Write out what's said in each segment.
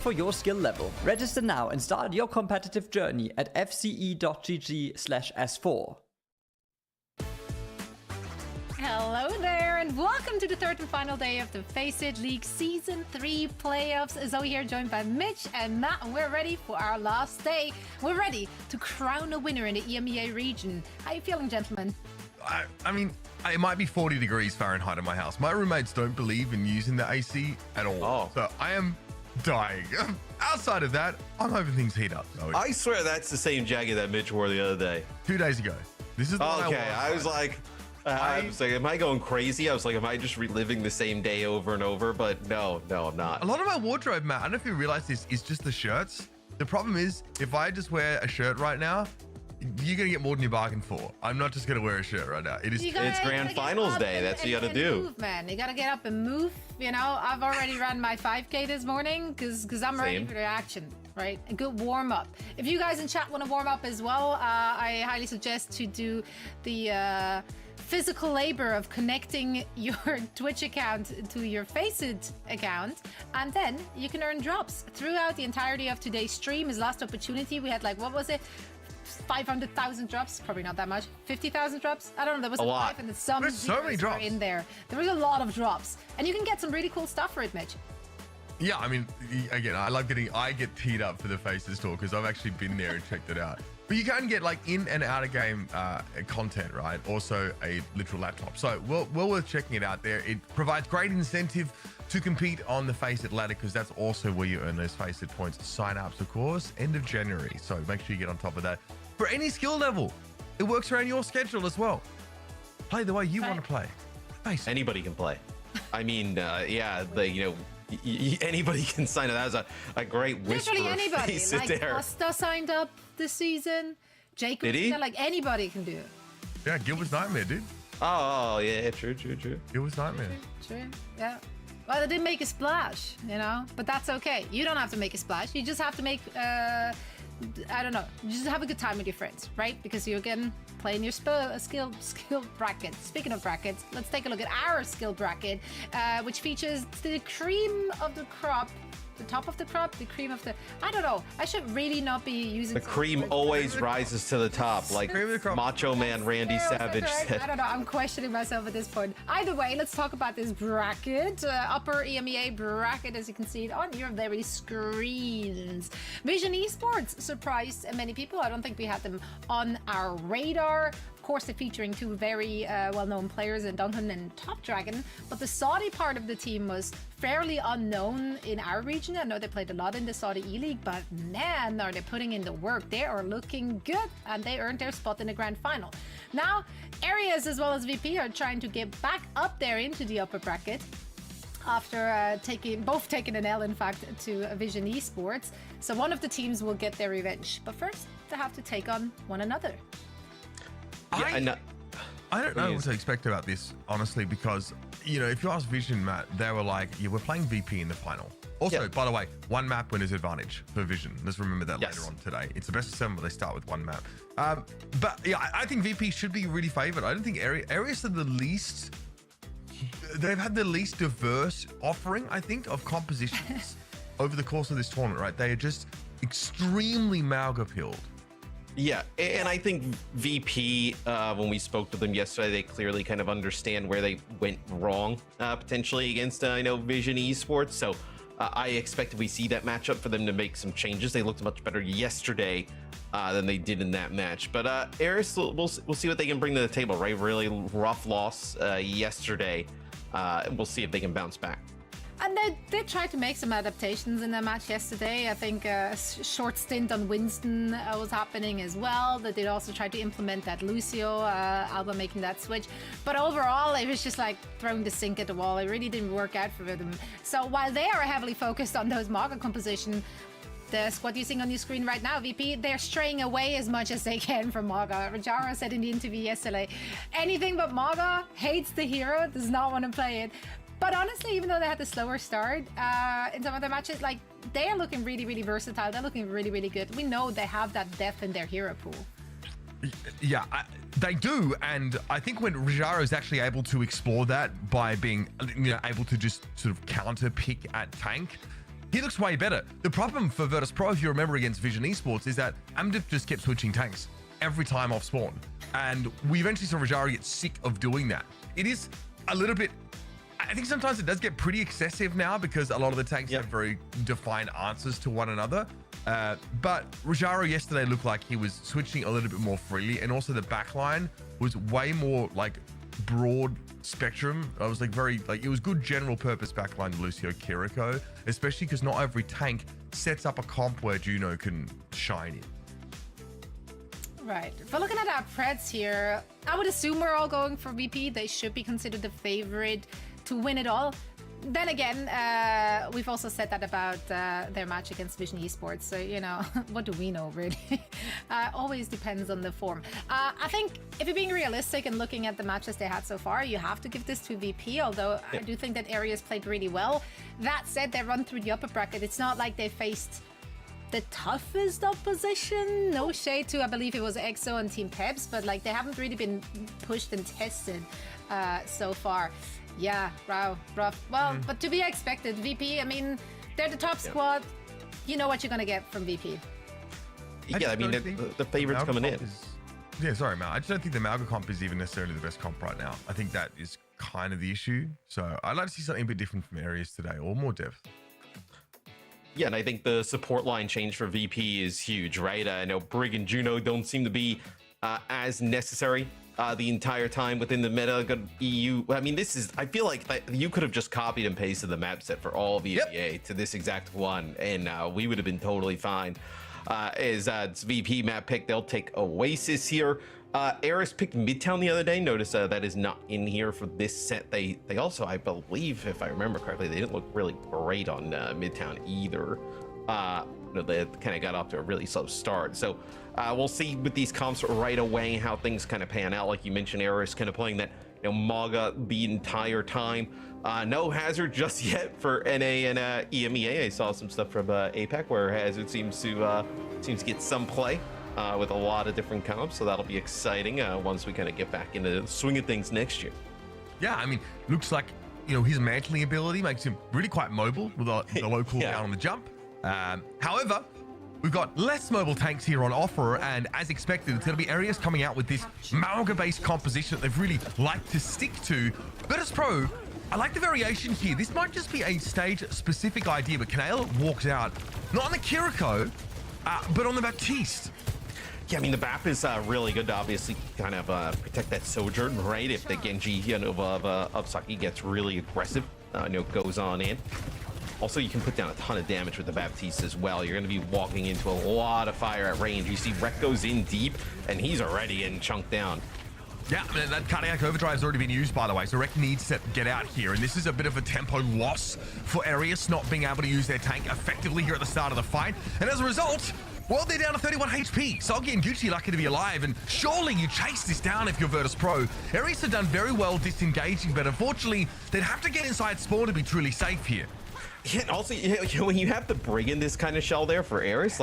for your skill level. Register now and start your competitive journey at fce.gg/s4. Hello there, and welcome to the third and final day of the FACEIT League Season 3 playoffs. Zoe here, joined by Mitch and Matt, and we're ready for our last day. We're ready to crown a winner in the EMEA region. How are you feeling, gentlemen? I mean, it might be 40 degrees Fahrenheit in my house. My roommates don't believe in using the AC at all. So I am dying. Outside of that, I'm hoping things heat up. Zoe. I swear that's the same jacket that Mitch wore the other day. 2 days ago. This is the one I was like, am I going crazy? I was like, am I just reliving the same day over and over? But no, I'm not. A lot of my wardrobe, Matt, I don't know if you realize this, is just the shirts. The problem is, if I just wear a shirt right now, you're gonna get more than you bargained for. I'm not just gonna wear a shirt right now. It's grand finals day. That's what you gotta do. Move, man. You gotta get up and move. You know, I've already ran my 5K this morning because I'm ready for the action. Right, a good warm up. If you guys in chat want to warm up as well, I highly suggest to do the physical labor of connecting your Twitch account to your FACEIT account, and then you can earn drops throughout the entirety of today's stream. His last opportunity, we had like, what was it? 500,000 drops, probably not that much. 50,000 drops, I don't know. There was a lot, and some there's so many drops in there. There was a lot of drops, and you can get some really cool stuff for it, Mitch. Yeah, I mean, again, I get teed up for the FACEIT store because I've actually been there and checked it out. But you can get like in and out of game content, right? Also a literal laptop. So well worth checking it out there. It provides great incentive to compete on the FACEIT ladder because that's also where you earn those FACEIT points. Sign-ups, of course, end of January. So make sure you get on top of that. For any skill level, it works around your schedule as well. Play the way you want to play. FACEIT. Anybody can play. I mean, anybody can sign up. That was a great whisper. Literally anybody. Like there. Costa signed up this season. Jacob, did he? Like anybody can do it. Yeah, Gilbert's Nightmare, dude. Oh yeah, true. True, Gilbert's Nightmare. Yeah. Well, they didn't make a splash, you know, but that's okay. You don't have to make a splash. You just have to make, I don't know, you just have a good time with your friends, right? Because you're again playing your skill bracket. Speaking of brackets, let's take a look at our skill bracket, which features the cream of the crop, the top of the crop, the cream of the, I don't know. I should really not be using the cream always rises to the top, like Macho Man Randy Savage said. I don't know. I'm questioning myself at this point. Either way, let's talk about this bracket. Upper EMEA bracket, as you can see it on your very screens. Vision Esports surprised many people. I don't think we had them on our radar. Of course, they're featuring two very well-known players in Duncan and Top Dragon, but the Saudi part of the team was fairly unknown in our region. I know they played a lot in the Saudi E-League, but man, are they putting in the work. They are looking good, and they earned their spot in the grand final. Now, Ereus as well as VP are trying to get back up there into the upper bracket after both taking an L, in fact, to Vision Esports. So one of the teams will get their revenge, but first they have to take on one another. I don't know what to expect about this, honestly, because, you know, if you ask Vision, Matt, they were like, yeah, we're playing VP in the final. Also, by the way, one map winner's advantage for Vision. Let's remember that later on today. It's the best of 7, but they start with one map. But yeah, I think VP should be really favored. I don't think Ereus are the least, they've had the least diverse offering, I think, of compositions over the course of this tournament, right? They are just extremely Malga pilled. Yeah, and I think VP, when we spoke to them yesterday, they clearly kind of understand where they went wrong, potentially against, Vision Esports. So I expect if we see that matchup for them to make some changes. They looked much better yesterday than they did in that match. But Ereus, we'll see what they can bring to the table, right? Really rough loss yesterday. We'll see if they can bounce back. And they tried to make some adaptations in the match yesterday. I think a short stint on Winston was happening as well. They did also try to implement that Lucio, Alba making that switch. But overall, it was just like throwing the sink at the wall. It really didn't work out for them. So while they are heavily focused on those Maga composition, the squad you're seeing on your screen right now, VP, they're straying away as much as they can from Maga. Rajara said in the interview yesterday, anything but Maga, hates the hero, does not want to play it. But honestly, even though they had the slower start in some of their matches, like, they are looking really, really versatile. They're looking really, really good. We know they have that depth in their hero pool. Yeah, they do, and I think when Rajaro is actually able to explore that by being, able to just sort of counter pick at tank, he looks way better. The problem for Virtus.pro, if you remember against Vision Esports, is that Amdip just kept switching tanks every time off spawn. And we eventually saw Rajaro get sick of doing that. It is a little bit, I think sometimes it does get pretty excessive now because a lot of the tanks have very defined answers to one another. But Rajaro yesterday looked like he was switching a little bit more freely, and also the backline was way more like broad spectrum. I was like it was good general purpose backline Lucio Kiriko, especially because not every tank sets up a comp where Juno can shine in. Right. If we're looking at our Preds here, I would assume we're all going for VP. They should be considered the favorite to win it all. Then again, we've also said that about their match against Vision Esports. So, you know, what do we know, really? Always depends on the form. I think if you're being realistic and looking at the matches they had so far, you have to give this to VP, although I do think that Ereus played really well. That said, they run through the upper bracket. It's not like they faced the toughest opposition. No shade to, I believe it was EXO and Team Peps, but like they haven't really been pushed and tested so far. Yeah, rough. Well, but to be expected, VP, I mean, they're the top squad. You know what you're going to get from VP. Yeah, I mean, the favorites coming in. Yeah, sorry, Mal. I just don't think the Malga comp is even necessarily the best comp right now. I think that is kind of the issue. So I'd like to see something a bit different from Ereus today, or more depth. Yeah, and I think the support line change for VP is huge, right? I know Brig and Juno don't seem to be as necessary the entire time within the meta EU. I mean, I feel like you could have just copied and pasted the map set for all of EMEA to this exact one, and we would have been totally fine. It's VP map pick. They'll take Oasis here. Eris picked Midtown the other day. Notice that is not in here for this set. They also, I believe, if I remember correctly, they didn't look really great on Midtown either. They kind of got off to a really slow start. So we'll see with these comps right away how things kind of pan out. Like you mentioned, Eris kind of playing that Maga the entire time. No Hazard just yet for NA and EMEA. I saw some stuff from APAC where Hazard seems to get some play. With a lot of different comps, so that'll be exciting once we kind of get back into the swing of things next year. Yeah, I mean, looks like his mantling ability makes him really quite mobile with the low cooldown on the jump. However, we've got less mobile tanks here on offer, and as expected, it's going to be Ereus coming out with this Malga-based composition that they've really liked to stick to. Virtus.pro, I like the variation here. This might just be a stage-specific idea, but Kanail walks out, not on the Kiriko, but on the Baptiste. Yeah, I mean, the BAP is really good to obviously kind of protect that Sojourn, right? If the Genji of Saki gets really aggressive, goes on in. Also, you can put down a ton of damage with the Baptiste as well. You're going to be walking into a lot of fire at range. You see Rek goes in deep, and he's already getting chunked down. Yeah, that cardiac overdrive has already been used, by the way, so Rek needs to get out here, and this is a bit of a tempo loss for Ereus, not being able to use their tank effectively here at the start of the fight, and as a result, well, they're down to 31 HP. Soggy and Gucci lucky to be alive, and surely you chase this down if you're Virtus.pro. Ereus have done very well disengaging, but unfortunately, they'd have to get inside spawn to be truly safe here. Yeah, and also, when you have the Brig in this kind of shell there for Ereus,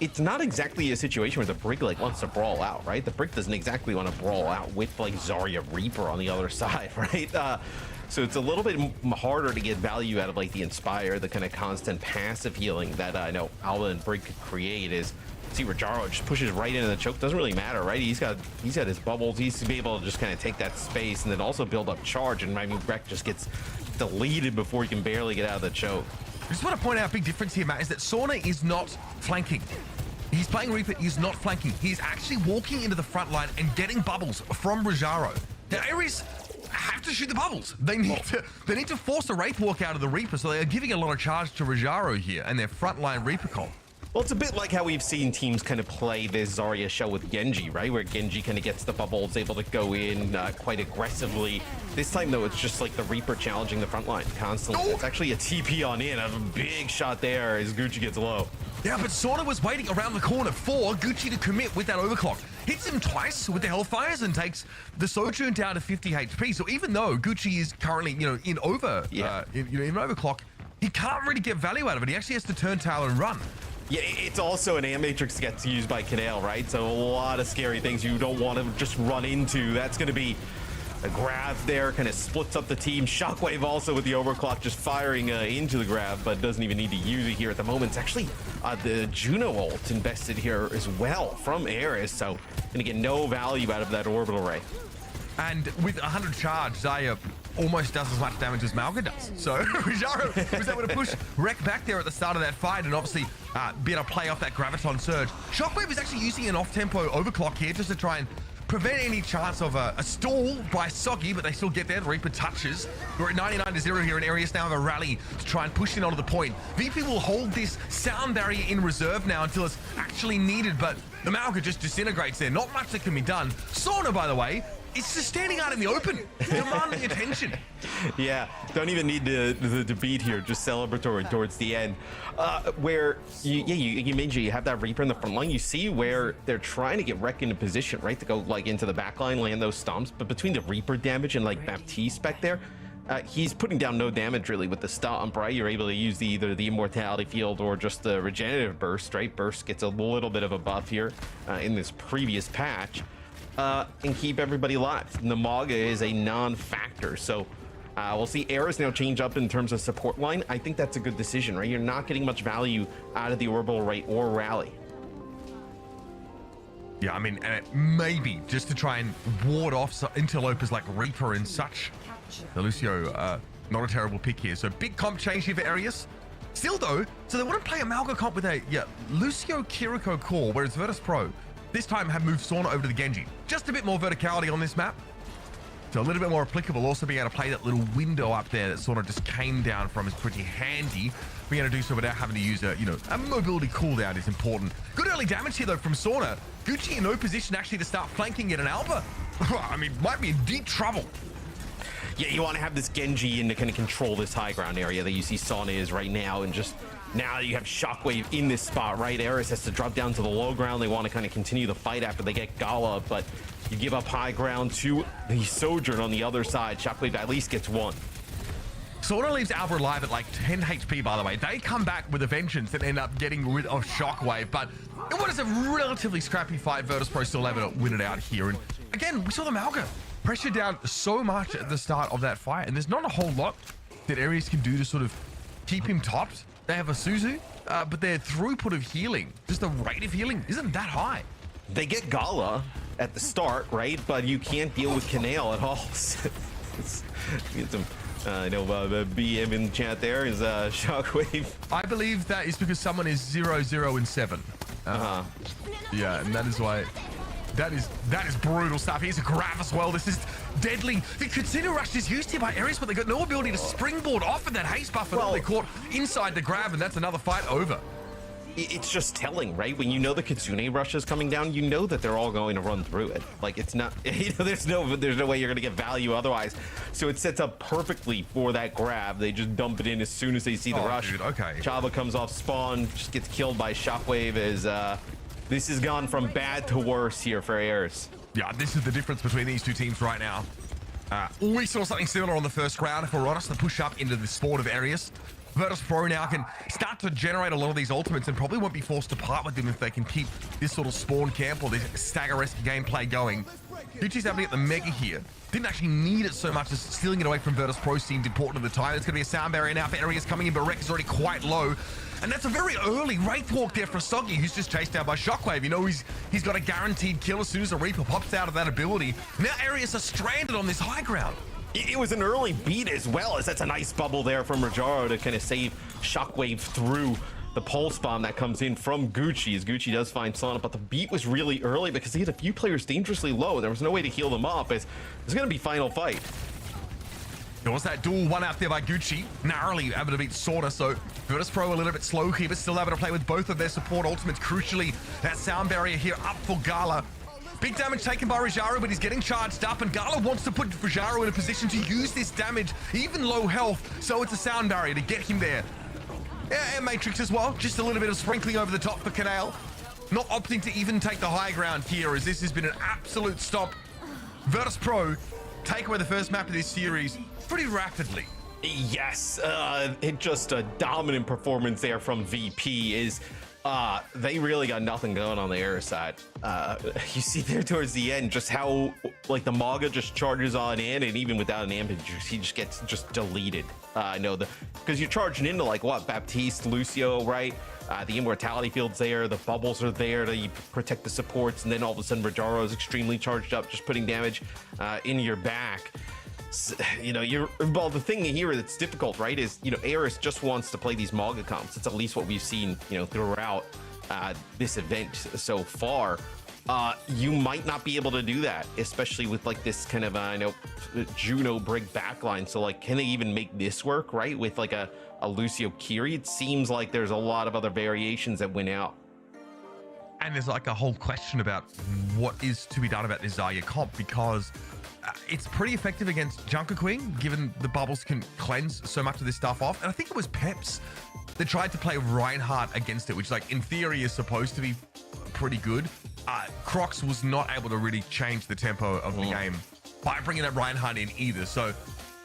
it's not exactly a situation where the Brig wants to brawl out, right? The Brig doesn't exactly want to brawl out with Zarya Reaper on the other side, right? So it's a little bit harder to get value out of the Inspire, the kind of constant passive healing that I know Alba and Brig could create. Is see Rajaro just pushes right into the choke. Doesn't really matter, right? He's got his bubbles. He's to be able to just kind of take that space and then also build up charge. And I mean, Rek just gets deleted before he can barely get out of the choke. I just want to point out a big difference here, Matt, is that Sauna is not flanking. He's playing Reaper, he's not flanking. He's actually walking into the front line and getting bubbles from Rajaro. Now, Ereus have to shoot the bubbles. They need to force a Wraith walk out of the Reaper, so they are giving a lot of charge to Rajaro here and their frontline Reaper comp. Well, it's a bit like how we've seen teams kind of play this Zarya shell with Genji, right? Where Genji kind of gets the bubbles, able to go in quite aggressively. This time, though, it's just like the Reaper challenging the front line constantly. It's actually a TP on in. A big shot there as Gucci gets low. Yeah, but Sauna was waiting around the corner for Gucci to commit with that overclock. Hits him twice with the Hellfires and takes the Sojourn down to 50 HP. So even though Gucci is currently, in overclock, he can't really get value out of it. He actually has to turn tail and run. Yeah, it's also an Matrix gets used by Kanail, right? So a lot of scary things you don't want to just run into. That's going to be A grab there kind of splits up the team. Shockwave also with the overclock just firing into the grab, but doesn't even need to use it here at the moment. It's actually the Juno ult invested here as well from Ereus, so gonna get no value out of that orbital ray. And with 100 charge, Zaya almost does as much damage as Malga does. So Rijaro was able to push Rek back there at the start of that fight and obviously be able to play off that Graviton surge. Shockwave is actually using an off-tempo overclock here just to try and prevent any chance of a stall by Soggy, but they still get there. The Reaper touches. We're at 99-0 here in Ereus now have a rally to try and push in onto the point. VP will hold this sound barrier in reserve now until it's actually needed, but the Malga just disintegrates there. Not much that can be done. Sauna, by the way, it's just standing out in the open, demanding attention. Yeah, don't even need the beat here, just celebratory towards the end. Where you mentioned you have that Reaper in the front line. You see where they're trying to get Rek into position, right, to go like into the back line, land those stomps. But between the Reaper damage and like Baptiste back there, he's putting down no damage really with the stomp, right? You're able to use either the immortality field or just the regenerative burst, right? Burst gets a little bit of a buff here in this previous patch. And keep everybody alive. Namaga is a non-factor, so we'll see Ereus now change up in terms of support line. I think that's a good decision, right? You're not getting much value out of the orbital rate or rally. Yeah, I mean, maybe just to try and ward off interlopers like Reaper and such. The Lucio, not a terrible pick here. So big comp change here for Ereus. Still though, so they want to play a Malga comp with a Lucio Kiriko core, whereas Virtus.pro this time have moved Sauna over to the Genji. Just a bit more verticality on this map. So a little bit more applicable. Also being able to play that little window up there that Sauna just came down from is pretty handy. Being able to do so without having to use a mobility cooldown is important. Good early damage here though from Sauna. Gucci in no position actually to start flanking it, and Alba, I mean, might be in deep trouble. Yeah, you want to have this Genji in to kind of control this high ground area that you see Sauna is right now, and just now you have Shockwave in this spot, right? Ereus has to drop down to the low ground. They want to kind of continue the fight after they get Gala, but you give up high ground to the Sojourn on the other side. Shockwave at least gets one. Sauna leaves Alba alive at like 10 HP, by the way. They come back with a vengeance and end up getting rid of Shockwave, but it was a relatively scrappy fight. Virtus.pro still able to win it out here. And again, we saw the Malga pressure down so much at the start of that fight, and there's not a whole lot that Ereus can do to sort of keep him topped. They have a Suzu, but their throughput of healing, just the rate of healing, isn't that high. They get Gala at the start, right? But you can't deal with Canale at all. Get some, BM in the chat there is Shockwave. I believe that is because someone is 0, 0, and 7. Yeah, and that is why. That is brutal stuff. Here's a grab as well. This is deadly. The Katsuna Rush is used here by Ereus, but they got no ability to springboard off of that haste buff, and they caught inside the grab, and that's another fight over. It's just telling, right? When you know the Kitsune Rush is coming down, you know that they're all going to run through it. Like, it's not, there's no way you're going to get value otherwise. So it sets up perfectly for that grab. They just dump it in as soon as they see the rush. Dude, okay. Chava comes off spawn, just gets killed by Shockwave as this has gone from bad to worse here for Ereus. Yeah, this is the difference between these two teams right now. We saw something similar on the first round, if we're honest, the push up into the sport of Ereus. Virtus.pro now can start to generate a lot of these ultimates and probably won't be forced to part with them if they can keep this sort of spawn camp or this stagger-esque gameplay going. Gucci's able to get the mega here. Didn't actually need it so much as stealing it away from Virtus.pro seemed important at the time. It's going to be a sound barrier now for Ereus coming in, but Rek is already quite low. And that's a very early Wraith walk there for Soggy, who's just chased down by Shockwave. You know, he's got a guaranteed kill as soon as the Reaper pops out of that ability. Now Ereus are stranded on this high ground. It was an early beat as well, as that's a nice bubble there from Rajaro to kind of save Shockwave through the pulse bomb that comes in from Gucci, as Gucci does find Sauna, but the beat was really early because he had a few players dangerously low. There was no way to heal them up, as it's going to be final fight. There was that duel one out there by Gucci, narrowly able to beat Sauna, so Virtus.pro a little bit slow here, but still able to play with both of their support ultimates. Crucially, that sound barrier here up for Gala. Big damage taken by Rajaro, but he's getting charged up, and Gala wants to put Rajaro in a position to use this damage, even low health, so it's a sound barrier to get him there. Yeah, and Matrix as well, just a little bit of sprinkling over the top for Canale. Not opting to even take the high ground here, as this has been an absolute stop. Virtus.pro take away the first map of this series pretty rapidly. Yes, it just a dominant performance there from VP. Is they really got nothing going on the air side. You see there towards the end just how like the Maga just charges on in, and even without an ambush, he just gets deleted. I know because you're charging into like what, Baptiste, Lucio, right? The immortality field's there, the bubbles are there to protect the supports, and then all of a sudden Rajaro is extremely charged up, just putting damage in your back. You know, well, the thing here that's difficult, right, is, you know, Ereus just wants to play these Maga comps. It's at least what we've seen, you know, throughout this event so far. You might not be able to do that, especially with like this kind of I know Juno Brig backline. So like, can they even make this work, right, with like a Lucio Kiri? It seems like there's a lot of other variations that went out. And there's like a whole question about what is to be done about this Zarya comp, because it's pretty effective against Junker Queen, given the bubbles can cleanse so much of this stuff off. And I think it was Peps that tried to play Reinhardt against it, which like in theory is supposed to be pretty good. Crocs was not able to really change the tempo of the game by bringing that Reinhardt in either. So,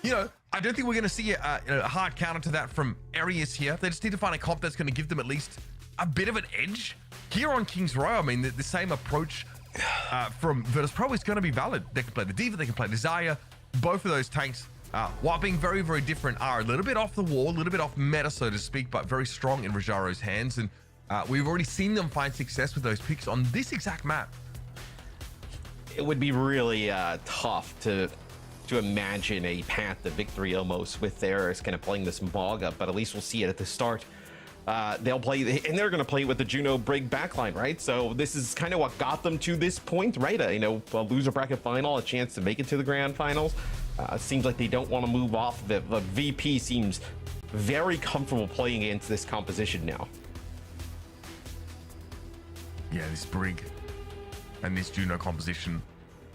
you know, I don't think we're going to see a hard counter to that from Ereus here. They just need to find a comp that's going to give them at least a bit of an edge. Here on King's Row, I mean, the same approach from Virtus.pro is going to be valid. They can play the Diva, they can play the Zarya. Both of those tanks, while being very, very different, are a little bit off the wall, a little bit off meta, so to speak, but very strong in Rajaro's hands. And we've already seen them find success with those picks on this exact map. It would be really tough to imagine a path to victory almost with Ereus kind of playing this Maga, but at least we'll see it at the start. They'll play, and they're going to play with the Juno Brig backline, right? So this is kind of what got them to this point, right? You know, a loser bracket final, a chance to make it to the grand finals. Seems like they don't want to move off of it, but VP seems very comfortable playing against this composition now. Yeah, this Brig and this Juno composition.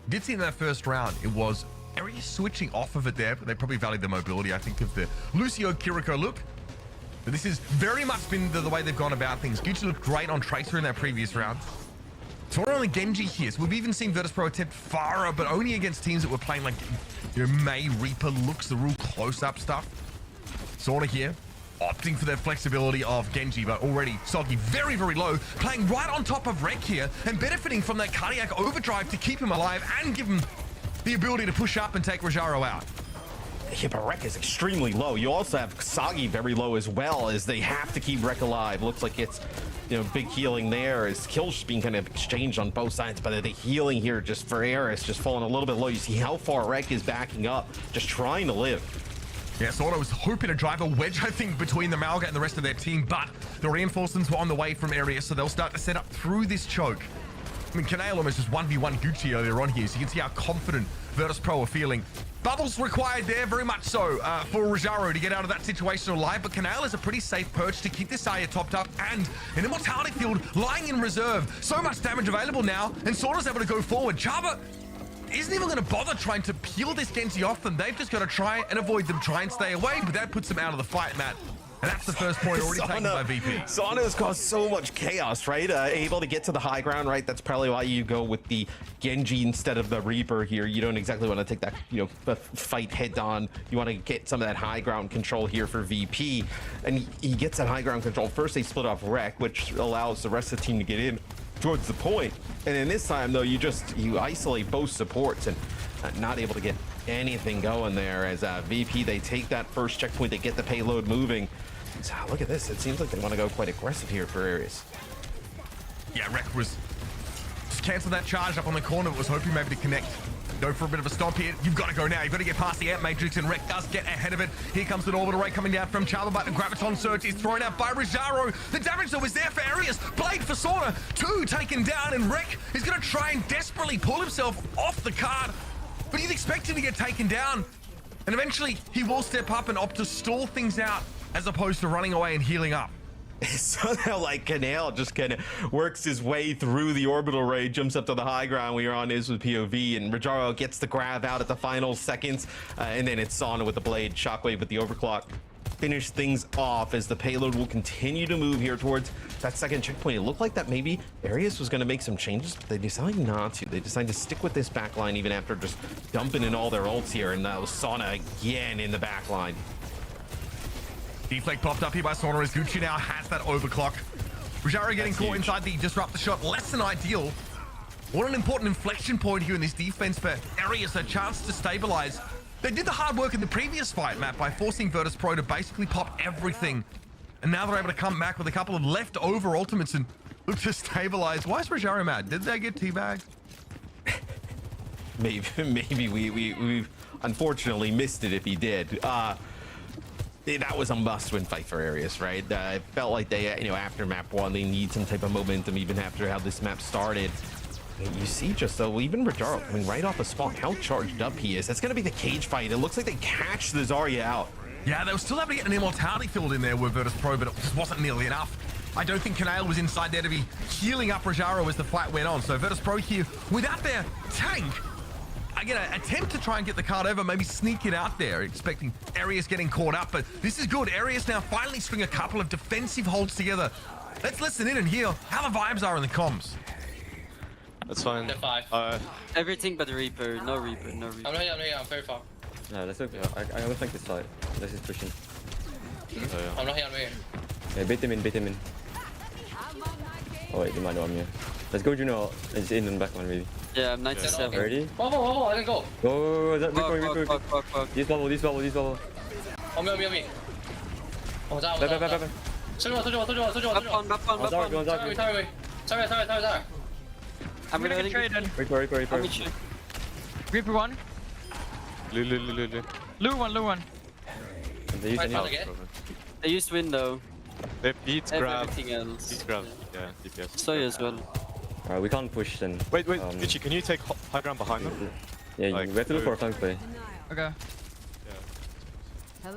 Did see in that first round, it was Ereus switching off of it there, but they probably valued the mobility, I think, of the Lucio Kiriko look. But this has very much been the way they've gone about things. Gucci looked great on Tracer in that previous round. So we're only Genji here. So we've even seen Virtus.pro attempt Pharah, but only against teams that were playing like, you know, May, Reaper looks, the real close-up stuff. Sorta here, opting for their flexibility of Genji, but already Soggy very, very low, playing right on top of Rek here and benefiting from that cardiac overdrive to keep him alive and give him the ability to push up and take Rajaro out. Yeah, but Rek is extremely low. You also have Soggy very low as well, as they have to keep Rek alive. Looks like it's, you know, big healing there as kills just being kind of exchanged on both sides, but the healing here just for Ereus just falling a little bit low. You see how far Rek is backing up, just trying to live. Yeah, Sorta was hoping to drive a wedge, I think, between the Malga and the rest of their team, but the reinforcements were on the way from Ereus, so they'll start to set up through this choke. I mean, Canale almost just 1v1 Gucci earlier on here, so you can see how confident Virtus.pro are feeling. Bubbles required there, very much so, for Rajaro to get out of that situation alive, but Canale is a pretty safe perch to keep this Zarya topped up, and an immortality field lying in reserve. So much damage available now, and Sorta's able to go forward. Chaba isn't even going to bother trying to peel this Genji off them. They've just got to try and avoid them, try and stay away, but that puts them out of the fight, Matt. And that's the first point already taken by VP. Sana has caused so much chaos, right? Able to get to the high ground, right? That's probably why you go with the Genji instead of the Reaper here. You don't exactly want to take that, you know, fight head on. You want to get some of that high ground control here for VP. And he gets that high ground control. First, they split off Rek, which allows the rest of the team to get in towards the point. And then this time, though, you isolate both supports and not able to get anything going there. As VP, they take that first checkpoint, they get the payload moving. So look at this. It seems like they want to go quite aggressive here for Ereus. Yeah, Rek was just cancel that charge up on the corner, but was hoping maybe to connect. Go for a bit of a stomp here. You've got to go now. You've got to get past the Ant Matrix, and Rek does get ahead of it. Here comes an orbital ray coming down from Chaba, but the Graviton Surge is thrown out by Rajaro. The damage that was there for Ereus. Blade for Sauna. 2 taken down, and Rek is going to try and desperately pull himself off the card. But he's expecting to get taken down. And eventually, he will step up and opt to stall things out, as opposed to running away and healing up. Somehow, like, Canale just kind of works his way through the orbital ray, jumps up to the high ground. We are on is with POV, and Rajaro gets the grab out at the final seconds, and then it's Sauna with the blade, Shockwave with the overclock. Finish things off as the payload will continue to move here towards that second checkpoint. It looked like that maybe Ereus was going to make some changes, but they decided not to. They decided to stick with this backline even after just dumping in all their ults here, and that was Sauna again in the backline. Deflect popped up here by Sauna as Gucci now has that overclock. Rajaro getting caught inside the disrupt the shot, less than ideal. What an important inflection point here in this defense for Ereus, a chance to stabilize. They did the hard work in the previous fight, Matt, by forcing Virtus.pro to basically pop everything. And now they're able to come back with a couple of leftover ultimates and look to stabilize. Why is Rajaro mad? Did they get teabagged? Maybe we unfortunately missed it if he did. That was a must-win fight for Ereus, right? It felt like they, after map 1, they need some type of momentum even after how this map started. And you see just though, even Rajaro coming right off the spawn, how charged up he is. That's going to be the cage fight. It looks like they catch the Zarya out. Yeah, they were still able to get an immortality filled in there with Virtus.pro, but it just wasn't nearly enough. I don't think Canale was inside there to be healing up Rajaro as the fight went on. So Virtus.pro here, without their tank, again, an attempt to try and get the card over, maybe sneak it out there, expecting Ereus getting caught up. But this is good. Ereus now finally string a couple of defensive holds together. Let's listen in and hear how the vibes are in the comms. That's fine. Everything but the Reaper. No Reaper. No Reaper. I'm here. I'm very far. No, let's look. I don't think this side. This is pushing. I'm not here. I'm here. Yeah, bait him in. Oh wait, you might know I'm here. Let's go, Juno. It's in and back one, maybe. Yeah, I'm 97. Ready? Whoa, I can go. Go. Fuck. This bubble. On me. Oh, down. Back. Sorry. I'm gonna trade in. Wait. I'm with you. Reaper 1. Lure 1. They use any again? They used window. They beat They have grab. everything else. Beat grab. Yeah, DPS. Soy as well. Alright, we can't push then. Wait, Gucci, can you take high ground behind them? Yeah, Like, we have to look for a flank play. Okay.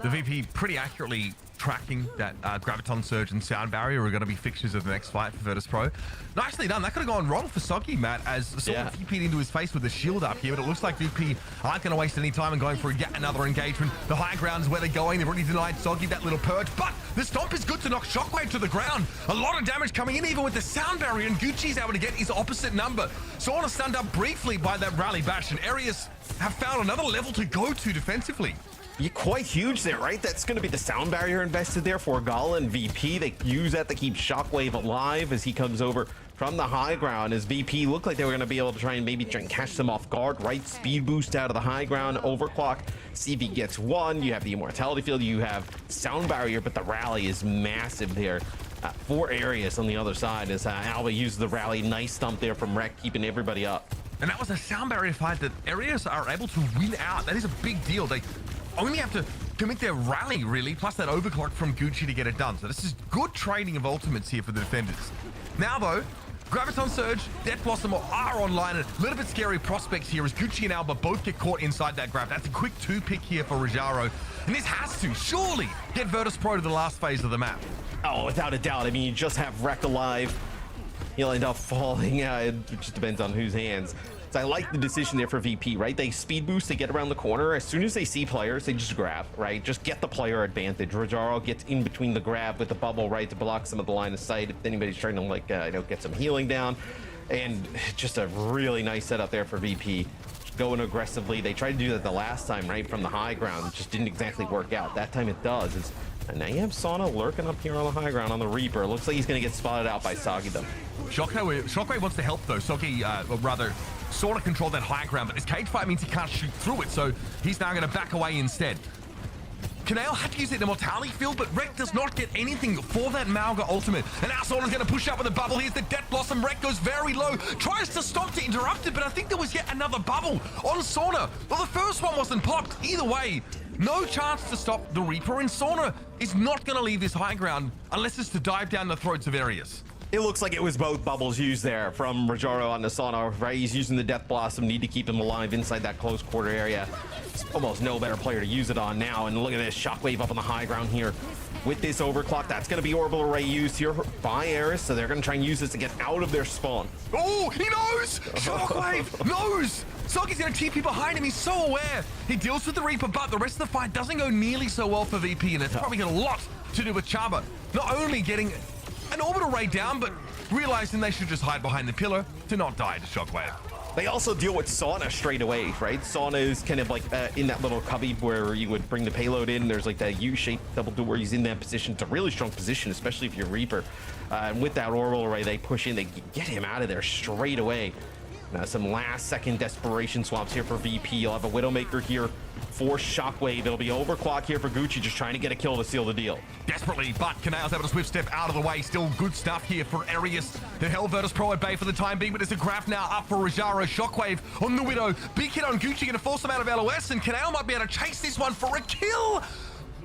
The VP pretty accurately tracking that Graviton Surge and Sound Barrier are going to be fixtures of the next fight for Virtus.pro. Nicely done. That could have gone wrong for Soggy, Matt, as someone VP'd into his face with the shield up here, but it looks like VP aren't going to waste any time in going for yet another engagement. The high ground is where they're going. They've already denied Soggy that little purge, but the stomp is good to knock Shockwave to the ground. A lot of damage coming in, even with the Sound Barrier, and Gucci's able to get his opposite number. Sauna stunned up briefly by that rally bash, and Ereus have found another level to go to defensively. You're quite huge there, right? That's going to be the sound barrier invested there for Gala and VP. They use that to keep Shockwave alive as he comes over from the high ground. As VP looked like they were going to be able to try and catch them off guard, right? Speed boost out of the high ground, overclock. See if he gets one. You have the immortality field. You have sound barrier, but the rally is massive there. For Ereus on the other side as Alba uses the rally. Nice stump there from Rek, keeping everybody up. And that was a sound barrier fight that Ereus are able to win out. That is a big deal. They only have to commit their rally, really, plus that overclock from Gucci to get it done. So this is good trading of ultimates here for the defenders. Now, though, Graviton Surge, Death Blossom are online. A little bit scary prospects here as Gucci and Alba both get caught inside that grab. That's a quick 2-pick here for Rajaro. And this has to, surely, get Virtus.pro to the last phase of the map. Oh, without a doubt. I mean, you just have Rek alive. He'll end up falling. It just depends on whose hands. So I like the decision there for VP, right? They speed boost, they get around the corner. As soon as they see players, they just grab, right? Just get the player advantage. Rajaro gets in between the grab with the bubble, right, to block some of the line of sight if anybody's trying to, get some healing down. And just a really nice setup there for VP. Going aggressively. They tried to do that the last time, right, from the high ground. It just didn't exactly work out. That time it does. And now you have Sauna lurking up here on the high ground on the Reaper. Looks like he's going to get spotted out by Soggy, though. Shockwave wants to help, though. Soggy, or rather, sort of control that high ground, but this cage fight means he can't shoot through it, so he's now going to back away instead. Canale had to use the immortality field, but Rek does not get anything for that Mauga ultimate. And now Sauna's going to push up with a bubble. Here's the Death Blossom. Rek goes very low, tries to stop to interrupt it, but I think there was yet another bubble on Sauna. Well, the first one wasn't popped. Either way, no chance to stop the Reaper, and Sauna is not going to leave this high ground unless it's to dive down the throats of Ereus. It looks like it was both bubbles used there from Rajaro on the Sauna, right? He's using the Death Blossom, need to keep him alive inside that close quarter area. There's almost no better player to use it on now. And look at this Shockwave up on the high ground here with this overclock. That's going to be Orbital Array used here by Eris, so they're going to try and use this to get out of their spawn. Oh, he knows! Shockwave knows! Soggy's going to TP behind him. He's so aware. He deals with the Reaper, but the rest of the fight doesn't go nearly so well for VP, and it's probably got a lot to do with Chaba not only getting an orbital ray down, but realizing they should just hide behind the pillar to not die to Shockwave. They also deal with Sauna straight away, right? Sauna is kind of like in that little cubby where you would bring the payload in. There's like that U-shaped double door where he's in that position. It's a really strong position, especially if you're Reaper. And with that orbital array, they push in, they get him out of there straight away. Some last-second desperation swaps here for VP. You'll have a Widowmaker here for Shockwave. It'll be overclock here for Gucci, just trying to get a kill to seal the deal. Desperately, but Canale's able to swift step out of the way. Still good stuff here for Ereus. The held Virtus.pro at bay for the time being, but there's a graph now up for Rajaro. Shockwave on the Widow. Big hit on Gucci, gonna force him out of LOS, and Canale might be able to chase this one for a kill.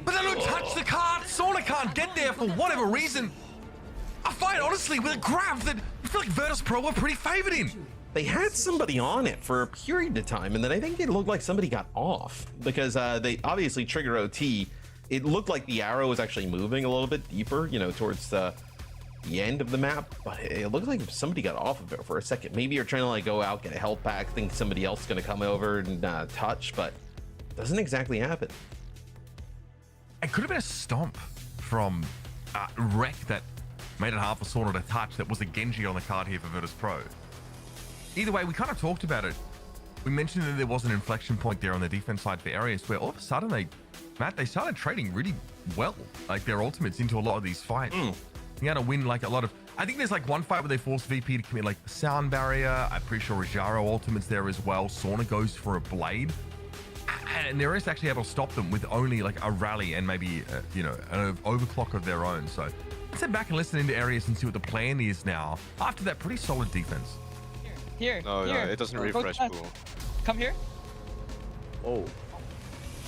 But they don't touch the card. Sauna can't get there for whatever reason. I find, honestly, with a graph that I feel like Virtus.pro were pretty favored in. They had somebody on it for a period of time, and then I think it looked like somebody got off because they obviously trigger OT. It looked like the arrow was actually moving a little bit deeper, you know, towards the end of the map, but it looked like somebody got off of it for a second. Maybe you're trying to like go out, get a health pack, think somebody else is going to come over and touch, but it doesn't exactly happen. It could have been a stomp from Rek that made it half a Sauna to touch. That was a Genji on the card here for Virtus.pro. Either way, we kind of talked about it. We mentioned that there was an inflection point there on the defense side for Ereus where all of a sudden they started trading really well, like their ultimates into a lot of these fights. You had to win like a lot of, I think there's like one fight where they forced VP to commit like the sound barrier. I'm pretty sure Rajaro ultimates there as well. Sauna goes for a blade. And Ereus actually able to stop them with only like a rally and maybe, you know, an overclock of their own. So let's head back and listen into Ereus and see what the plan is now after that pretty solid defense. Here. No, it doesn't refresh pool. Come here. Oh.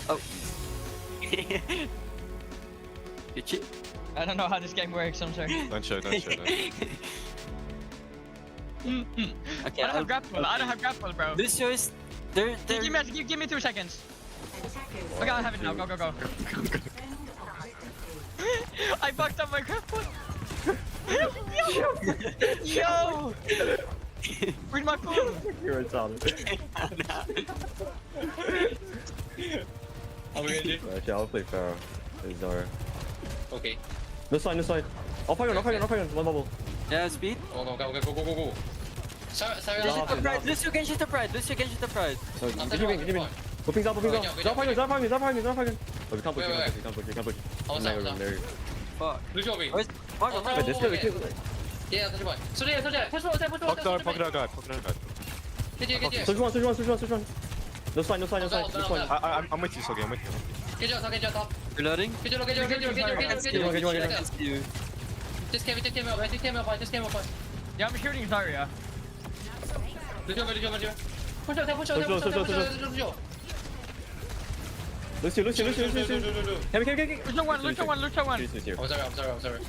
Oh. Gucci? I don't know how this game works, I'm sorry. Don't show. Okay, I don't have grapple, bro. This shows they're Give me 2 seconds. Okay, I have it now. Go. I fucked up my grapple. Yo! Where's my phone? You're a solid. How are we gonna do? Actually, I'll play Pharaoh. He's Zara. Okay. This side. I'll fight on. One bubble. yeah, speed. Go. Sorry. Lucio can shoot the pride. So, give me. Whipping up. Zara fighting. Oh, we can't push. I was out. Fuck. Lucio me. Where's fuck? But this guy, Yeah, that's right. So there. Push forward. Pocket our guard. Get. Switch one. No sign. This one. I'm with you, Sogi. I'm with you. Get top. Reloading. Get. Just came up. Yeah, I'm shooting Zarya. Lucio. Push out. Lucio. Lucio one. I'm sorry.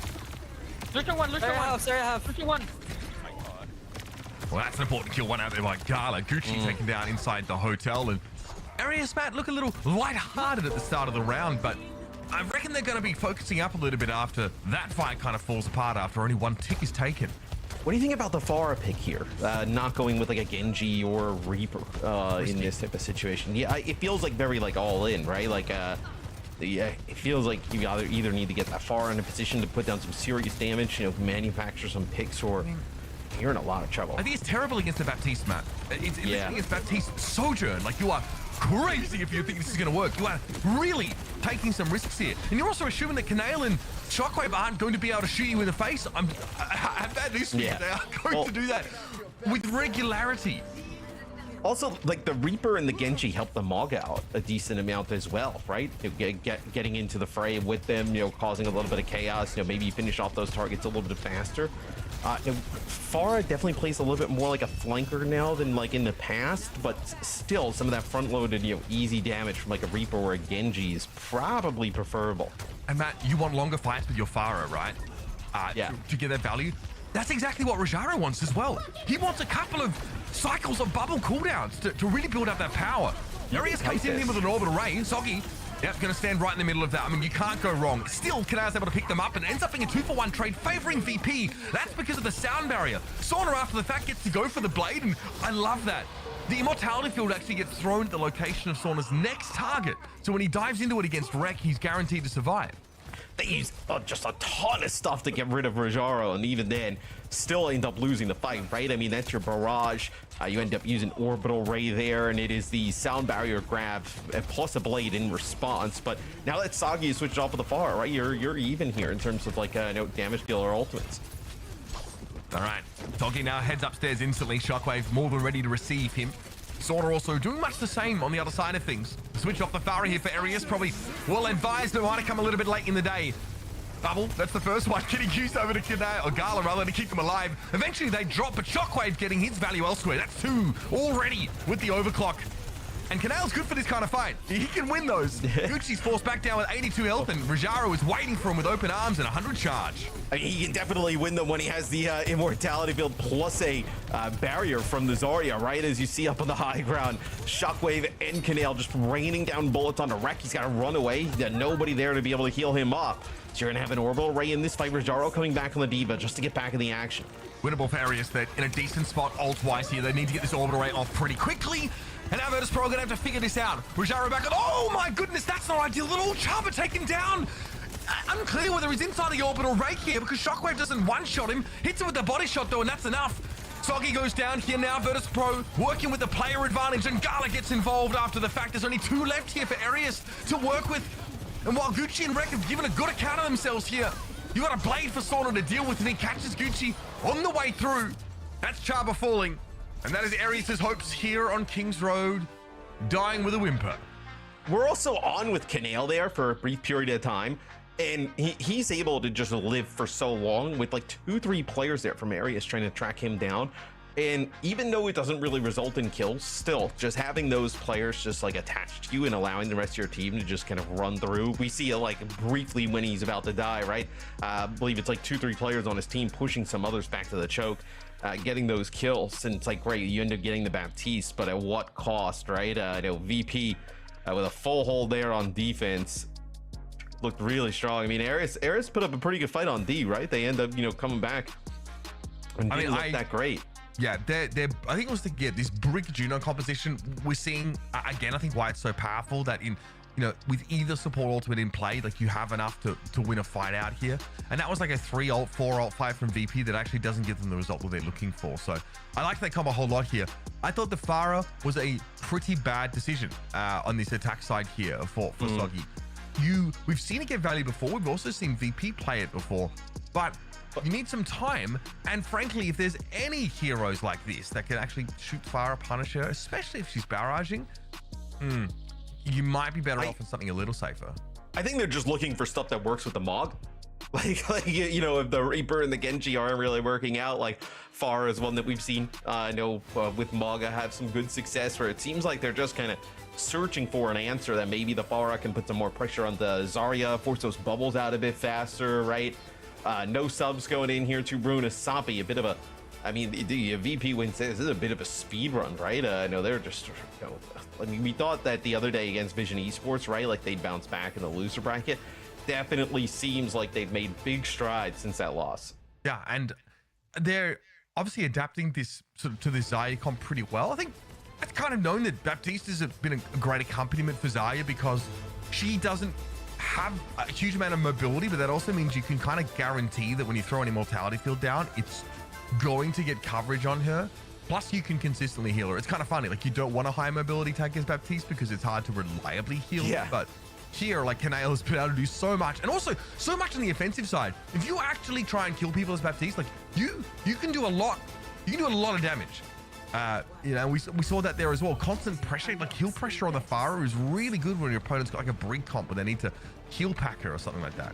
Lucio one. Lucio one. Well, that's an important kill one out there by Gala. Gucci taken down inside the hotel, and Ereus, Matt, look a little light-hearted at the start of the round, but I reckon they're going to be focusing up a little bit after that fight kind of falls apart after only one tick is taken. What do you think about the Pharah pick here? Not going with like a Genji or a Reaper in this type of situation. Yeah, it feels like very like all in, right? Like, yeah, it feels like you either need to get that Pharah in a position to put down some serious damage, you know, manufacture some picks, or you're in a lot of trouble. I think it's terrible against the Baptiste, Matt. It's against Baptiste Sojourn. Like, you are crazy if you think this is going to work. You are really taking some risks here. And you're also assuming that Canale and Shockwave aren't going to be able to shoot you in the face. I have bad news for you. They are going to do that with regularity. Also, like the Reaper and the Genji help the Mog out a decent amount as well, right? Getting into the fray with them, you know, causing a little bit of chaos, you know, maybe finish off those targets a little bit faster. Pharah definitely plays a little bit more like a flanker now than like in the past, but still some of that front-loaded, you know, easy damage from like a Reaper or a Genji is probably preferable. And Matt, you want longer fights with your Pharah, right? To get that value. That's exactly what Rajaro wants as well. He wants a couple of cycles of bubble cooldowns to really build up that power. Ereus comes in with an orbital ray. Soggy, yep, going to stand right in the middle of that. I mean, you can't go wrong. Still, Canale's able to pick them up and ends up being a 2-for-1 trade favoring VP. That's because of the sound barrier. Sauna, after the fact, gets to go for the blade, and I love that. The immortality field actually gets thrown at the location of Sauna's next target. So when he dives into it against Rek, he's guaranteed to survive. They use just a ton of stuff to get rid of Rajaro, and even then, still end up losing the fight, right? I mean, that's your barrage. You end up using Orbital Ray there, and it is the Sound Barrier grab plus a blade in response. But now that Soggy is switched off of the far, right? You're even here in terms of like damage dealer ultimates. All right, Soggy now heads upstairs instantly. Shockwave more than ready to receive him. Sorta also doing much the same on the other side of things. Switch off the Farah here for Ereus, probably well advised, but might have come a little bit late in the day. Bubble, that's the first one, getting used over to Kanale, or Gala rather, to keep them alive. Eventually they drop, but Shockwave getting his value elsewhere. That's 2 already with the overclock. And Kanale's good for this kind of fight. He can win those. Gucci's forced back down with 82 health, and Rajaro is waiting for him with open arms and 100 charge. I mean, he can definitely win them when he has the immortality field plus a barrier from the Zarya, right? As you see up on the high ground, Shockwave and Kanale just raining down bullets on the wreck. He's got to run away. Nobody there to be able to heal him up. So you're going to have an Orbital Ray in this fight. Rajaro coming back on the Diva just to get back in the action. Winnable for Ereus. They're in a decent spot ult-wise here. They need to get this Orbital Ray off pretty quickly. And now Virtus.pro are going to have to figure this out. Rajaro back on. Oh my goodness, that's not ideal. Little Chaba taken down. Unclear whether he's inside the Orbital Ray here because Shockwave doesn't one-shot him. Hits him with the body shot though, and that's enough. Soggy goes down here now. Virtus.pro working with the player advantage, and Gala gets involved after the fact. There's only 2 left here for Ereus to work with. And while Gucci and Rek have given a good account of themselves here, you got a blade for Sauna to deal with, and he catches Gucci on the way through. That's Chaba falling. And that is Ereus' hopes here on King's Road, dying with a whimper. We're also on with Kanale there for a brief period of time, and he's able to just live for so long with like 2-3 players there from Ereus trying to track him down. And even though it doesn't really result in kills, still just having those players just like attached to you and allowing the rest of your team to just kind of run through. We see it like briefly when he's about to die, right? I believe it's like 2-3 players on his team pushing some others back to the choke. Getting those kills, and it's like, great, you end up getting the Baptiste, but at what cost, right? VP with a full hold there on defense looked really strong. I mean, Ereus put up a pretty good fight on D, right? They end up, coming back and didn't look that great. Yeah, they're I think it was to get this Brick Juno composition. We're seeing again, I think why it's so powerful that in with either support ultimate in play, like you have enough to win a fight out here. And that was like a 3 ult, 4 ult fight from VP that actually doesn't give them the result that they're looking for. So I like that combo a whole lot here. I thought the Farah was a pretty bad decision on this attack side here for Soggy. We've seen it get value before. We've also seen VP play it before, but you need some time. And frankly, if there's any heroes like this that can actually shoot Farah, punish her, especially if she's barraging, you might be better off in something a little safer. I think they're just looking for stuff that works with the Mog. Like if the Reaper and the Genji aren't really working out, like Farah is one that we've seen. I know with Maga have some good success where it seems like they're just kind of searching for an answer that maybe the Farah can put some more pressure on the Zarya, force those bubbles out a bit faster, right? No subs going in here to Bruna Sapi, a bit of a, I mean, the VP wins. This is a bit of a speed run, right? I know they're just, I mean, we thought that the other day against Vision Esports, right? Like they'd bounce back in the loser bracket. Definitely seems like they've made big strides since that loss. Yeah, and they're obviously adapting this sort of to the Zarya comp pretty well. I think it's kind of known that Baptiste has been a great accompaniment for Zarya because she doesn't have a huge amount of mobility, but that also means you can kind of guarantee that when you throw an immortality field down, it's going to get coverage on her. Plus, you can consistently heal her. It's kind of funny. Like, you don't want a high mobility tag as Baptiste because it's hard to reliably heal. Yeah. But here, like, Kanale has been able to do so much, and also so much on the offensive side. If you actually try and kill people as Baptiste, like, you can do a lot. You can do a lot of damage. We saw that there as well. Constant pressure, like heal pressure on the Farah is really good when your opponent's got like a Brig comp where they need to heal pack her or something like that.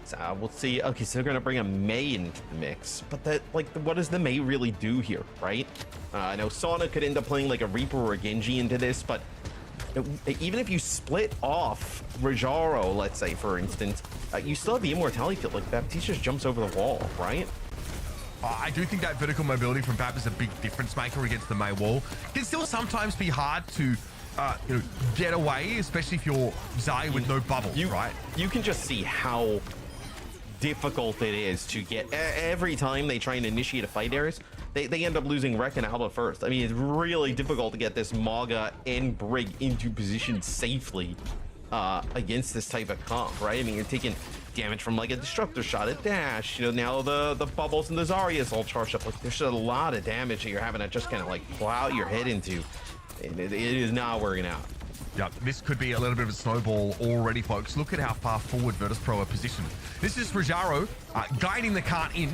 So we'll see. Okay, so they're gonna bring a Mei into the mix, but that, like, what does the Mei really do here, right? I know Sauna could end up playing like a Reaper or a Genji into this, but even if you split off Rajaro, let's say for instance, you still have the immortality field. Like Baptiste just jumps over the wall, right? I do think that vertical mobility from Bap is a big difference maker against the Mei wall. It can still sometimes be hard to get away, especially if you're Zarya with no bubble, right? You can just see how difficult it is to get. Every time they try and initiate a fight, Ereus, they end up losing Rek and Alba first. I mean, it's really difficult to get this Maga and Brig into position safely against this type of comp, right? I mean, you're taking damage from like a Disruptor shot, a dash. You know, now the bubbles and the Zarya's all charged up. Like there's a lot of damage that you're having to just kind of like plow your head into. And it is not working out. Yeah, this could be a little bit of a snowball already, folks. Look at how far forward Virtus.pro are positioned. This is Rajaro guiding the cart in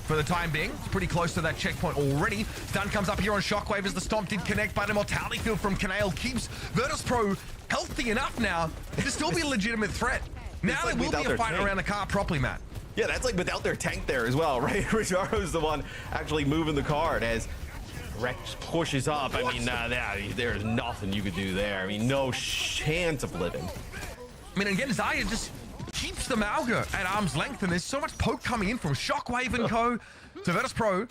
for the time being. It's pretty close to that checkpoint already. Stun comes up here on Shockwave as the stomp did connect, but Immortality Field from Canale keeps Virtus.pro healthy enough now to still be a legitimate threat. Now there will be a fight around the car properly, Matt. Yeah, that's like without their tank there as well, right? Rajaro's the one actually moving the card as Rex pushes up. I mean, there's nothing you could do there. I mean, no chance of living. I mean, again, Zarya just keeps the Mauga at arm's length, and there's so much poke coming in from Shockwave and co. to Virtus.pro.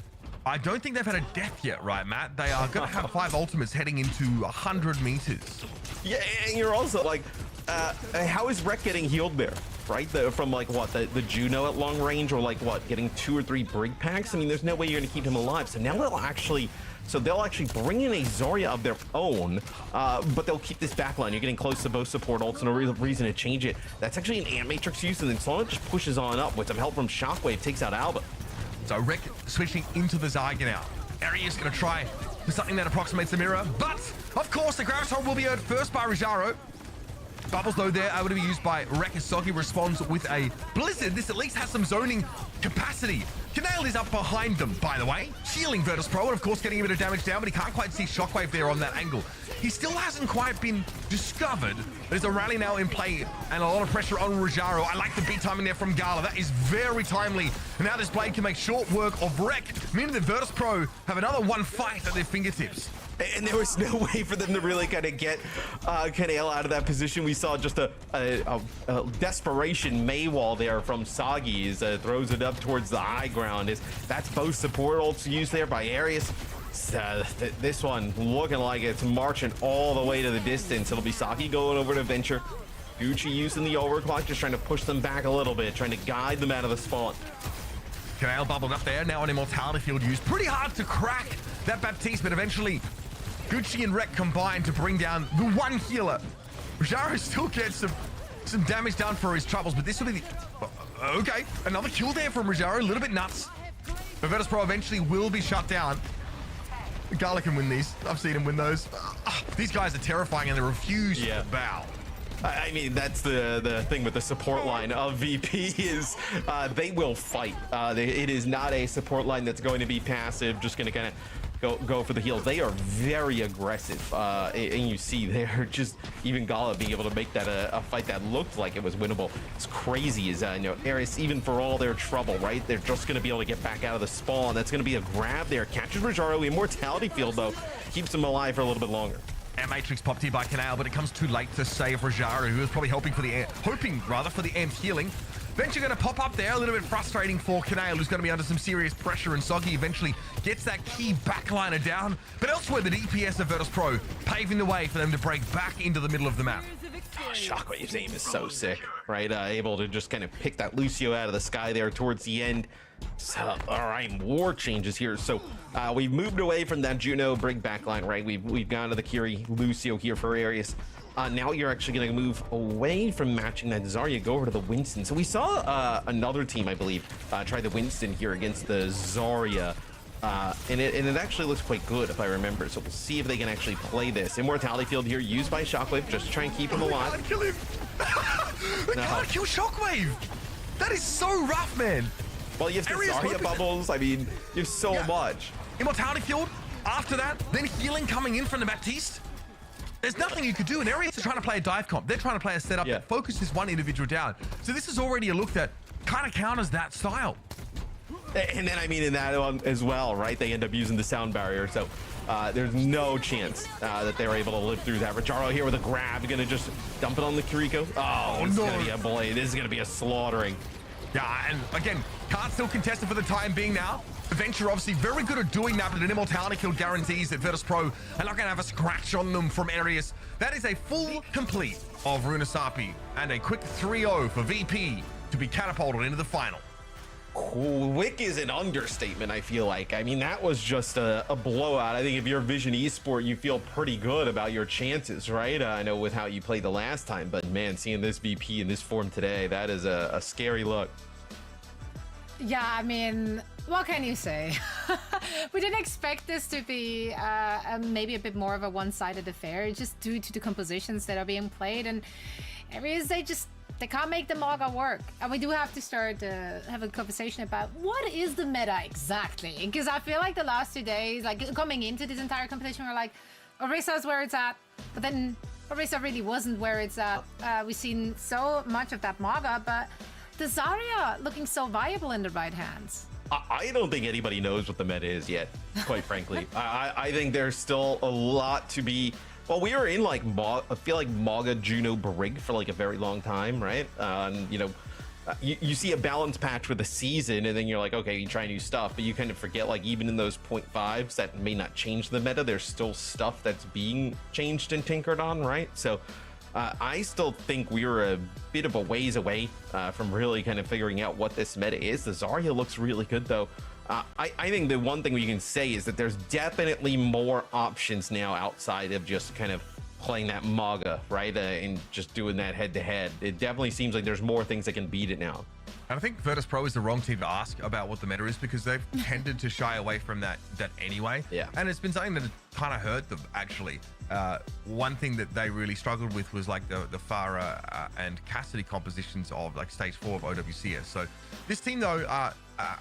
I don't think they've had a death yet, right, Matt? They are going to have 5 ultimates heading into 100 meters. Yeah, and you're also like, how is Rek getting healed there? Right, from like what the Juno at long range, or like what, getting 2 or 3 brig packs? I mean, there's no way you're gonna keep him alive. So now they'll actually bring in a Zarya of their own, but they'll keep this backline. You're getting close to both support ults, no real reason to change it. That's actually an Ant Matrix use, and then Solid just pushes on up with some help from Shockwave, takes out Alba. So Rek switching into the Zarya now. Ereus gonna try for something that approximates the mirror, but of course the Graviton will be heard first by Rajaro. Bubbles, though, there able to be used by Rek as Soggy responds with a Blizzard. This at least has some zoning capacity. Canale is up behind them, by the way, shielding Virtus.pro, and of course getting a bit of damage down, but he can't quite see Shockwave there on that angle. He still hasn't quite been discovered. There's a rally now in play and a lot of pressure on Rajaro. I like the beat timing there from Gala. That is very timely. And now this blade can make short work of Rek, meaning that Virtus.pro have another one fight at their fingertips. And there was no way for them to really kind of get Canale out of that position. We saw just a desperation Maywall there from Soggy as throws it up towards the high ground. That's both support ults used there by Ereus. This one looking like it's marching all the way to the distance. It'll be Soggy going over to Venture. Gucci using the overclock, just trying to push them back a little bit, trying to guide them out of the spawn. Canale bubbled up there, now an Immortality Field used. Pretty hard to crack that Baptiste, but eventually Gucci and Rek combine to bring down the one healer. Rajaro still gets some damage down for his troubles, but this will be the... Okay, another kill there from Rajaro, a little bit nuts. But Virtus.pro eventually will be shut down. Gala can win these. I've seen him win those. These guys are terrifying and they refuse to bow. I mean, that's the thing with the support line of VP is they will fight. It is not a support line that's going to be passive, just going to kind of go for the heal. They are very aggressive, and you see they're just, even Gala being able to make that a fight that looked like it was winnable. It's crazy as you know, Ereus, even for all their trouble, right, they're just going to be able to get back out of the spawn. That's going to be a grab there. Catches Rajaro. Immortality Field, though, keeps him alive for a little bit longer. And Matrix popped here by Canale, but it comes too late to save Rajaro, who was probably hoping for the Ant healing. Venture going to pop up there, a little bit frustrating for Canale, who's going to be under some serious pressure, and Soggy eventually gets that key backliner down. But elsewhere, the DPS of Virtus.pro paving the way for them to break back into the middle of the map. Oh, Shockwave's aim is so sick, right? Able to just kind of pick that Lucio out of the sky there towards the end. So, all right, war changes here. So we've moved away from that Juno brig backline, right? We've gone to the Kiri Lucio here for Ereus. Now you're actually going to move away from matching that Zarya, go over to the Winston. So we saw another team, I believe, try the Winston here against the Zarya. And it actually looks quite good, if I remember. So we'll see if they can actually play this. Immortality Field here used by Shockwave, just to try and keep him alive. They can't kill him! They can't kill Shockwave! That is so rough, man! Well, you have the Zarya bubbles. I mean, you have so much. Immortality Field, after that, then healing coming in from the Baptiste. There's nothing you could do, and Ereus are trying to play a dive comp. They're trying to play a setup that focuses one individual down. So this is already a look that kind of counters that style. And then, I mean, in that one as well, right? They end up using the sound barrier, so there's no chance that they're able to live through that. Rajaro here with a grab, gonna just dump it on the Kiriko. Oh, it's gonna be a blade. This is gonna be a slaughtering. Yeah, and again, can't still contested for the time being now. Venture obviously very good at doing that, but an Immortality Kill guarantees that Virtus.pro are not going to have a scratch on them from Ereus. That is a full complete of Runasapi and a quick 3-0 for VP to be catapulted into the final. quick is an understatement, I feel like. I mean, that was just a blowout. I think if you're Vision Esport, you feel pretty good about your chances, right? I know with how you played the last time, but man, seeing this VP in this form today, that is a scary look. Yeah, I mean, what can you say? We didn't expect this to be maybe a bit more of a one-sided affair, just due to the compositions that are being played. And Ereus, they can't make the Maga work. And we do have to start having a conversation about what is the meta exactly? Because I feel like the last 2 days, like coming into this entire competition, we're like, Orisa's where it's at, but then Orisa really wasn't where it's at. We've seen so much of that Maga, but the Zarya looking so viable in the right hands. I don't think anybody knows what the meta is yet, quite frankly. I think there's still a lot to be. Well, we were in like I feel like Maga Juno Brig for like a very long time, right? You know, you see a balance patch with a season, and then you're like, okay, you try new stuff, but you kind of forget like even in those 0.5s that may not change the meta, there's still stuff that's being changed and tinkered on, right? So I still think we were a bit of a ways away from really kind of figuring out what this meta is. The Zarya looks really good though. I think the one thing we can say is that there's definitely more options now outside of just kind of playing that Maga, right? And just doing that head-to-head. It definitely seems like there's more things that can beat it now. And I think Virtus.pro is the wrong team to ask about what the meta is because they've tended to shy away from that anyway. Yeah. And it's been something that kind of hurt them, actually. One thing that they really struggled with was like the Farah and Cassidy compositions of like stage 4 of OWCS. So this team, though,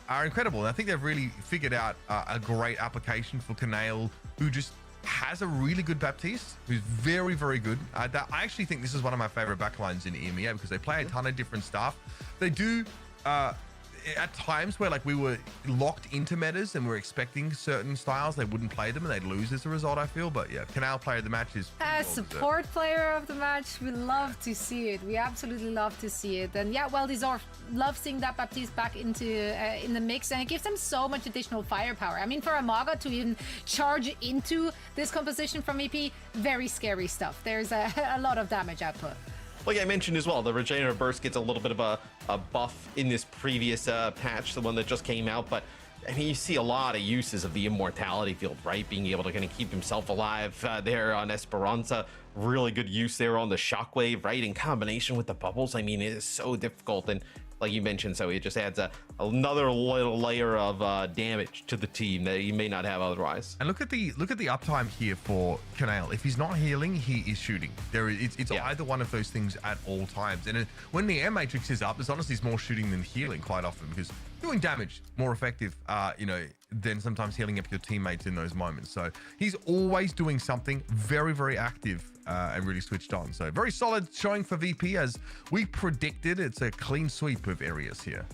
are incredible. And I think they've really figured out a great application for Canale, who just has a really good Baptiste, who's very, very good. I actually think this is one of my favorite backlines in EMEA because they play a ton of different stuff. They do at times where like we were locked into metas and we're expecting certain styles, they wouldn't play them and they'd lose as a result, I feel. But yeah, Canale player of the match is support player of the match. We love to see it. We absolutely love to see it. And yeah, well deserved. Love seeing that Baptiste back into in the mix, and it gives them so much additional firepower. I mean, for a Maga to even charge into this composition from EP, very scary stuff. There's a lot of damage output. Like I mentioned as well, the Regenerative Burst gets a little bit of a buff in this previous patch, the one that just came out, but I mean, you see a lot of uses of the Immortality field, right? Being able to kind of keep himself alive there on Esperanza. Really good use there on the Shockwave, right? In combination with the bubbles, I mean, it is so difficult. And like you mentioned, so it just adds another little layer of damage to the team that you may not have otherwise. And look at the uptime here for Canale. If he's not healing, he is shooting. It's either one of those things at all times. And when the air matrix is up, there's honestly more shooting than healing quite often because doing damage more effective, you know, than sometimes healing up your teammates in those moments. So he's always doing something very, very active and really switched on. So very solid showing for VP as we predicted. It's a clean sweep of Ereus here.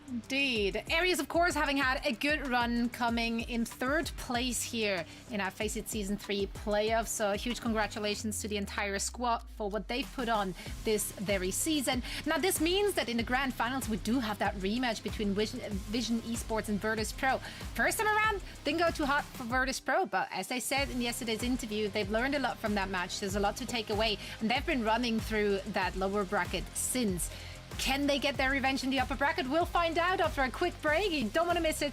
Indeed. Ereus, of course, having had a good run, coming in 3rd place here in our FACEIT Season 3 playoffs. So huge congratulations to the entire squad for what they've put on this very season. Now, this means that in the grand finals, we do have that rematch between Vision Esports and Virtus.pro. First time around, didn't go too hot for Virtus.pro, but as I said in yesterday's interview, they've learned a lot from that match. There's a lot to take away, and they've been running through that lower bracket since. Can they get their revenge in the upper bracket? We'll find out after a quick break. You don't want to miss it.